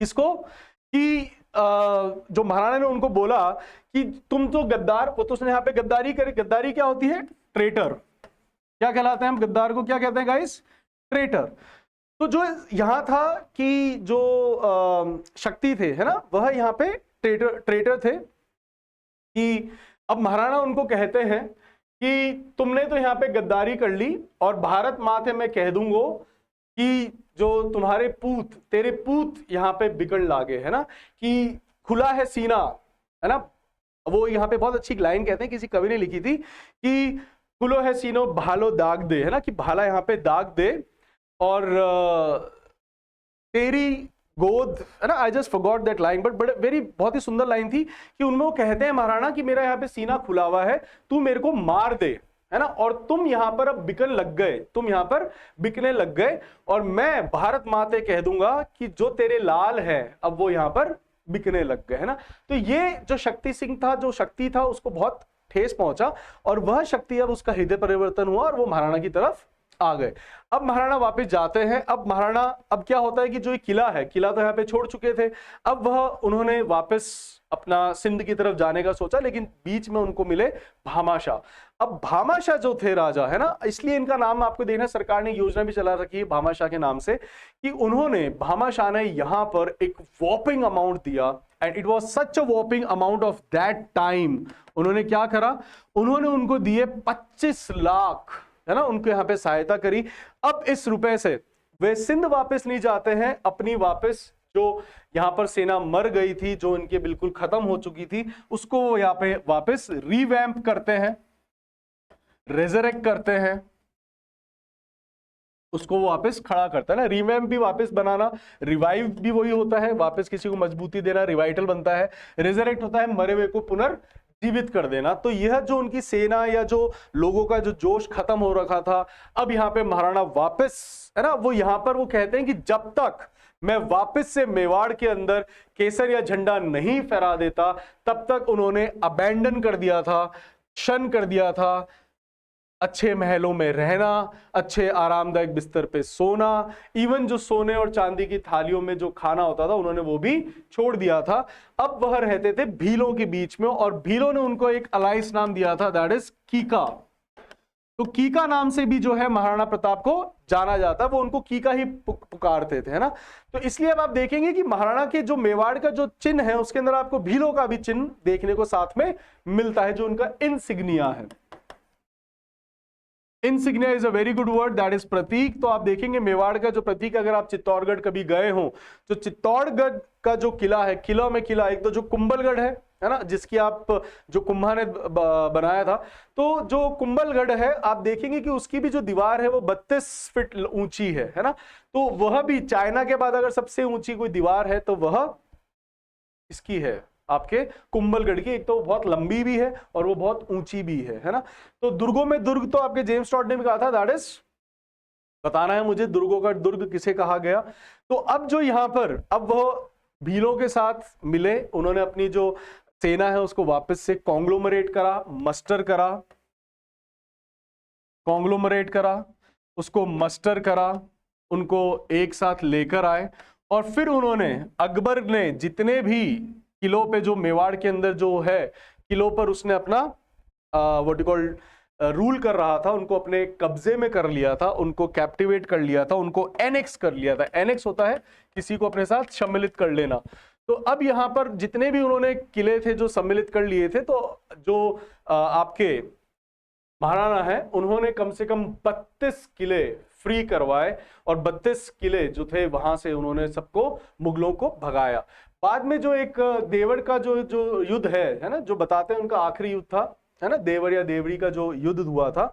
इसको कि जो महाराणा ने उनको बोला कि तुम तो गद्दार, वो तो उसने यहां पे गद्दारी करी। गद्दारी क्या होती है? ट्रेटर। क्या कहलाते हैं हम गद्दार को, क्या कहते हैं गाइस? ट्रेटर। तो जो यहां था कि जो शक्ति थे, है ना, वह यहां पे ट्रेटर थे, कि अब महाराणा उनको कहते हैं कि तुमने तो यहां पे गद्दारी कर ली, और भारत माते मैं कह दूंगा कि जो तुम्हारे पूत, तेरे पूत यहां पे बिगड़ लागे, है ना, कि खुला है सीना, है ना। वो यहां पे बहुत अच्छी लाइन कहते हैं, किसी कवि ने लिखी थी कि खुलो है सीनो भालो दाग दे, है ना, कि भाला यहां पे दाग दे, और तेरी गोद, है ना। I just forgot that line, but very, बहुत ही सुंदर लाइन थी कि उनमें वो कहते हैं महाराणा कि मेरा यहाँ पे सीना खुला हुआ है, तू मेरे को मार दे, है ना, और तुम यहां पर अब बिकन लग गए, तुम यहां पर बिकने लग गए, और मैं भारत माते कह दूंगा कि जो तेरे लाल है अब वो यहां पर बिकने लग गए, है ना। तो ये जो शक्ति सिंह था, जो शक्ति था, उसको बहुत ठेस पहुंचा, और वह शक्ति, अब उसका हृदय परिवर्तन हुआ और वो महाराणा की तरफ आ गए। अब महाराणा वापस जाते हैं। अब महाराणा, अब क्या होता है कि जो किला है, किला तो यहाँ पे छोड़ चुके थे, अब वह उन्होंने वापस अपना सिंध की तरफ जाने का सोचा, लेकिन बीच में उनको मिले भामाशाह। अब भामाशाह जो थे राजा, है ना, इसलिए इनका नाम आपको देखना, सरकार ने योजना भी चला रखी है भामाशाह के नाम से, कि उन्होंने, भामाशाह ने यहां पर एक वॉपिंग अमाउंट दिया, and it was such a whopping amount of that time. उन्होंने क्या करा, उन्होंने उनको दिए 25 लाख, है ना, उनको यहां पे सहायता करी। अब इस रुपए से वे सिंध वापस नहीं जाते हैं, अपनी वापस जो यहां पर सेना मर गई थी, जो इनके बिल्कुल खत्म हो चुकी थी, उसको वो यहां पे वापस रिवैम्प करते हैं, रेजरेक्ट करते हैं, उसको वो वापस खड़ा करता है ना। रिवैम्प भी वापस बनाना, रिवाइव भी वही होता है, वापस किसी को मजबूती देना, रिवाइटल बनता है। रेजरेक्ट होता है मरे हुए को पुनर्जीवित कर देना। तो यह जो उनकी सेना या जो लोगों का जो जोश खत्म हो रखा था, अब यहाँ पे महाराणा वापस, है ना, वो यहाँ पर वो कहते हैं कि जब तक मैं वापस से मेवाड़ के अंदर केसर या झंडा नहीं फहरा देता, तब तक उन्होंने अबैंडन कर दिया था, शन कर दिया था अच्छे महलों में रहना, अच्छे आरामदायक बिस्तर पे सोना, इवन जो सोने और चांदी की थालियों में जो खाना होता था उन्होंने वो भी छोड़ दिया था। अब वह रहते थे भीलों के बीच में, और भीलों ने उनको एक अलाइस नाम दिया था, दैट इज कीका। तो कीका नाम से भी जो है महाराणा प्रताप को जाना जाता है, वो उनको कीका ही पुकारते थे, है ना। तो इसलिए अब आप देखेंगे कि महाराणा के जो मेवाड़ का जो चिन्ह है उसके अंदर आपको भीलों का भी चिन्ह देखने को साथ में मिलता है, जो उनका इंसिग्निया है। Insignia is a very good word, that is प्रतीक। तो आप देखेंगे मेवाड़ का जो प्रतीक, अगर आप चित्तौड़गढ़ कभी गए हो तो चित्तौड़गढ़ का जो किला है, किला में किला, एक तो जो कुंभलगढ़ है ना, जिसकी आप जो कुंभा ने बनाया था, तो जो कुंभलगढ़ है आप देखेंगे कि उसकी भी जो दीवार है वो 32 फीट ऊंची है ना। तो वह भी चाइना के बाद अगर सबसे ऊंची कोई दीवार है तो वह इसकी है, आपके कुंभलगढ़ की। एक तो बहुत लंबी भी है और वो बहुत ऊंची भी है ना। तो दुर्गों में दुर्ग तो आपके जेम्स टॉड ने भी कहा था, दैट इज बताना है मुझे दुर्गों का दुर्ग किसे कहा गया। तो अब जो यहां पर अब वो भीलों के साथ मिले, उन्होंने अपनी जो सेना है उसको वापस से कॉन्ग्लोमरेट करा, मस्टर करा, कॉन्ग्लोमरेट करा, उसको मस्टर करा, उनको एक साथ लेकर आए और फिर उन्होंने, अकबर ने जितने भी किलों पे जो मेवाड़ के अंदर जो है किलों पर उसने अपना व्हाट यू कॉल रूल कर रहा था, उनको अपने कब्जे में कर लिया था, उनको कैप्टिवेट कर लिया था, उनको एनेक्स कर लिया था। एनेक्स होता है किसी को अपने साथ सम्मिलित कर लेना। तो अब यहां पर जितने भी उन्होंने किले थे जो सम्मिलित कर लिए थे, तो जो आपके महाराणा है उन्होंने कम से कम 32 किले फ्री करवाए और 32 किले जो थे वहां से उन्होंने सबको मुगलों को भगाया। बाद में जो एक देवर का जो युद्ध है ना, जो बताते हैं उनका आखिरी युद्ध था, है ना, देवर या देवरी का जो युद्ध हुआ था,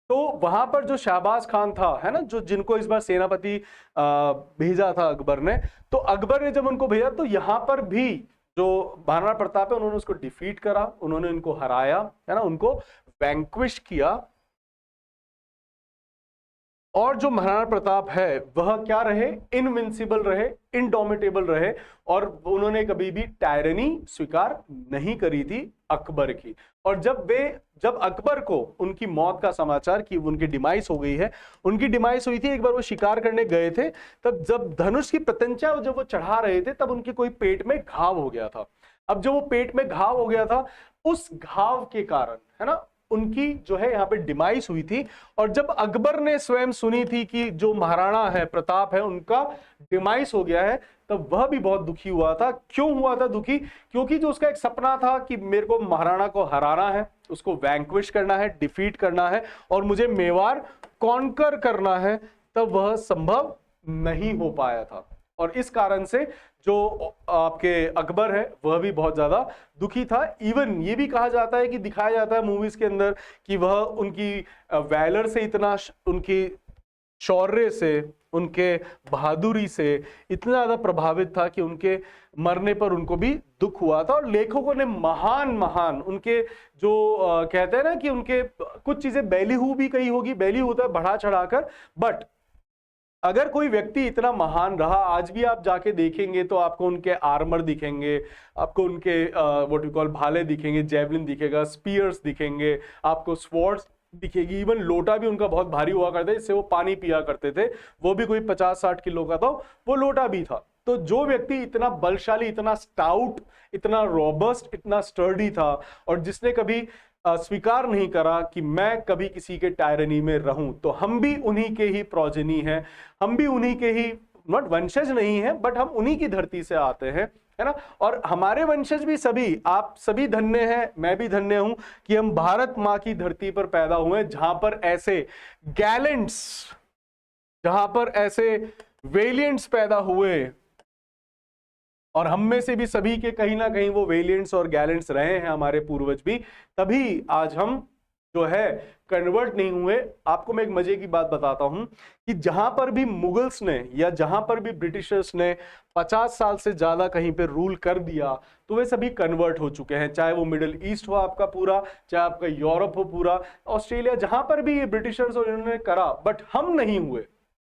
तो वहां पर जो शहबाज खान था, है ना, जो जिनको इस बार सेनापति भेजा था अकबर ने, तो अकबर ने जब उनको भेजा तो यहां पर भी जो महाराणा प्रताप है उन्होंने उसको डिफीट करा, उन्होंने उनको हराया, है ना, उनको वैंक्विश किया। और जो महाराणा प्रताप है वह क्या रहे, इनविंसिबल रहे, इनडोमिटेबल रहे, और उन्होंने कभी भी टायरनी स्वीकार नहीं करी थी अकबर की। और जब अकबर को उनकी मौत का समाचार कि उनकी डिमाइस हो गई है, उनकी डिमाइस हुई थी, एक बार वो शिकार करने गए थे, तब जब धनुष की प्रत्यंचा जब वो चढ़ा रहे थे तब उनके कोई पेट में घाव हो गया था। अब जो वो पेट में घाव हो गया था, उस घाव के कारण, है ना, उनकी जो है यहाँ पे डिमाइस हुई थी। और जब अकबर ने स्वयं सुनी थी कि जो महाराणा है प्रताप है उनका डिमाइस हो गया है, तब वह भी बहुत दुखी हुआ था। क्यों हुआ था दुखी? क्योंकि जो उसका एक सपना था कि मेरे को महाराणा को हराना है, उसको वैंक्विश करना है, डिफीट करना है और मुझे मेवाड़ कॉन्कर करना है, तब वह संभव नहीं हो पाया था। और इस कारण से जो आपके अकबर है वह भी बहुत ज्यादा दुखी था। इवन ये भी कहा जाता है कि दिखाया जाता है मूवीज के अंदर कि वह उनकी वैलर से इतना, उनकी शौर्य से, उनके बहादुरी से इतना ज्यादा प्रभावित था कि उनके मरने पर उनको भी दुख हुआ था। और लेखकों ने महान उनके जो कहते हैं ना कि उनके कुछ चीजें बैलीहू भी कही होगी, बैली होता है बढ़ा चढ़ाकर, बट अगर कोई व्यक्ति इतना महान रहा, आज भी आप जाके देखेंगे तो आपको उनके आर्मर दिखेंगे, आपको उनके व्हाट यू कॉल भाले दिखेंगे, जेवलिन दिखेगा, स्पीयर्स दिखेंगे, आपको स्वॉर्ड्स दिखेगी, इवन लोटा भी उनका बहुत भारी हुआ करता है, इससे वो पानी पिया करते थे, वो भी कोई 50-60 किलो का था वो लोटा भी था। तो जो व्यक्ति इतना बलशाली, इतना स्टाउट, इतना रॉबस्ट, इतना स्टर्डी था, और जिसने कभी स्वीकार नहीं करा कि मैं कभी किसी के टायरनी में रहूं, तो हम भी उन्हीं के ही प्रोजेनी हैं, हम भी उन्हीं के ही, नॉट वंशज नहीं है बट हम उन्हीं की धरती से आते हैं, है ना। और हमारे वंशज भी सभी, आप सभी धन्य हैं, मैं भी धन्य हूं कि हम भारत मां की धरती पर पैदा हुए, जहां पर ऐसे गैलेंट्स, जहां पर ऐसे वेलियंट्स पैदा हुए, और हम में से भी सभी के कहीं ना कहीं वो वेलियंट्स और गैलेंट्स रहे हैं हमारे पूर्वज भी, तभी आज हम जो है कन्वर्ट नहीं हुए। आपको मैं एक मजे की बात बताता हूं कि जहां पर भी मुगल्स ने या जहां पर भी ब्रिटिशर्स ने 50 साल से ज्यादा कहीं पे रूल कर दिया, तो वे सभी कन्वर्ट हो चुके हैं, चाहे वो मिडिल ईस्ट हो आपका पूरा, चाहे आपका यूरोप हो पूरा, ऑस्ट्रेलिया, जहां पर भी ये ब्रिटिशर्स और इन्होंने करा, बट हम नहीं हुए।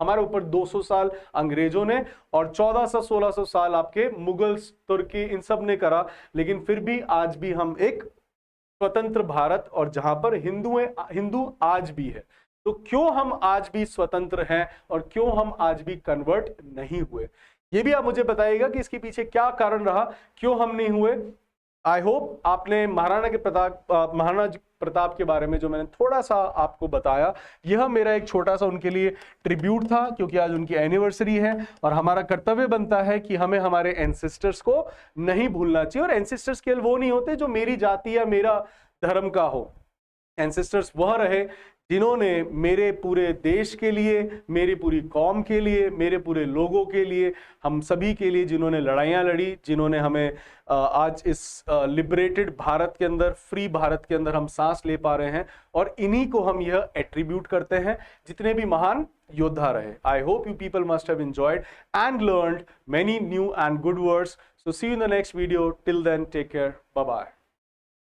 हमारे ऊपर 200 साल अंग्रेजों ने और 1400-1600 साल आपके मुगल्स, तुर्की, इन सब ने करा, लेकिन फिर भी आज भी हम एक स्वतंत्र भारत, और जहां पर हिंदू आज भी है। तो क्यों हम आज भी स्वतंत्र हैं और क्यों हम आज भी कन्वर्ट नहीं हुए, ये भी आप मुझे बताइएगा कि इसके पीछे क्या कारण रहा, क्यों हम नहीं हुए। आई होप आपने महाराणा प्रताप के बारे में जो मैंने थोड़ा सा आपको बताया, यह मेरा एक छोटा सा उनके लिए ट्रिब्यूट था, क्योंकि आज उनकी एनिवर्सरी है और हमारा कर्तव्य बनता है कि हमें हमारे एंसेस्टर्स को नहीं भूलना चाहिए। और एंसेस्टर्स केवल वो नहीं होते जो मेरी जाति या मेरा धर्म का हो। एंसेस्टर्स वह रहे जिन्होंने मेरे पूरे देश के लिए, मेरी पूरी कौम के लिए, मेरे पूरे लोगों के लिए, हम सभी के लिए जिन्होंने लड़ाइयाँ लड़ी, जिन्होंने हमें आज इस लिबरेटेड भारत के अंदर, फ्री भारत के अंदर हम सांस ले पा रहे हैं, और इन्हीं को हम यह एट्रीब्यूट करते हैं, जितने भी महान योद्धा रहे। I hope you people must have enjoyed and learned many new and good words. So see you in the next video. Till then take care, bye bye.